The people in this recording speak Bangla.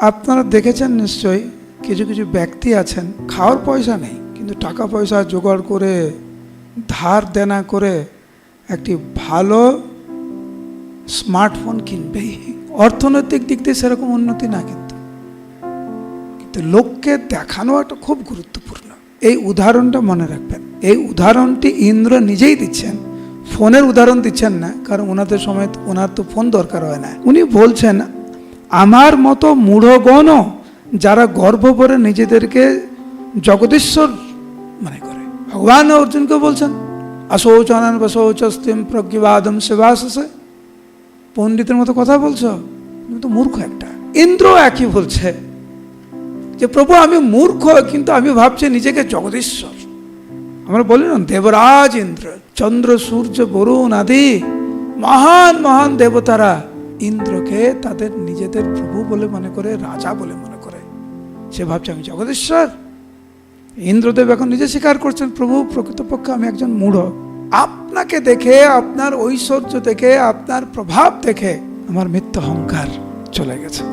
আপনারা দেখেছেন নিশ্চয়ই, কিছু কিছু ব্যক্তি আছেন খাওয়ার পয়সা নেই, কিন্তু টাকা পয়সা জোগাড় করে ধার দেনা করে একটি ভালো স্মার্টফোন কিনবেই। অর্থনৈতিক দিক দিয়ে সেরকম উন্নতি না, কিন্তু লোককে দেখানো একটা খুব গুরুত্বপূর্ণ। এই উদাহরণটা মনে রাখবেন। এই উদাহরণটি ইন্দ্র নিজেই দিচ্ছেন, ফোনের উদাহরণ দিচ্ছেন না, কারণ ওনাদের সময় ওনার তো ফোন দরকার হয় না। উনি বলছেন আমার মতো মূঢ়গণও যারা গর্ব করে নিজেদেরকে জগদীশ্বর মনে করে। ভগবান অর্জুনকে বলছেন অশৌচানন বশৌচস্তিম প্রজ্ঞবাদম সেবাসে, পণ্ডিতের মতো কথা বলছো, তুমি তো মূর্খ একটা। ইন্দ্র একই বলছে যে প্রভু আমি মূর্খ, কিন্তু আমি ভাবছি নিজেকে জগদীশ্বর। আমরা বলি না দেবরাজ ইন্দ্র, চন্দ্র সূর্য বরুণ আদি মহান মহান দেবতারা ইন্দ্রকে তাদের নিজেদের প্রভু বলে মনে করে, রাজা বলে মনে করে। সে ভাবছে আমি জগদীশ্বর। ইন্দ্রদেব এখন নিজে স্বীকার করছেন প্রভু প্রকৃতপক্ষে আমি একজন মূঢ়। আপনাকে দেখে, আপনার ঐশ্বর্য দেখে, আপনার প্রভাব দেখে আমার মিথ্যা অহংকার চলে গেছে।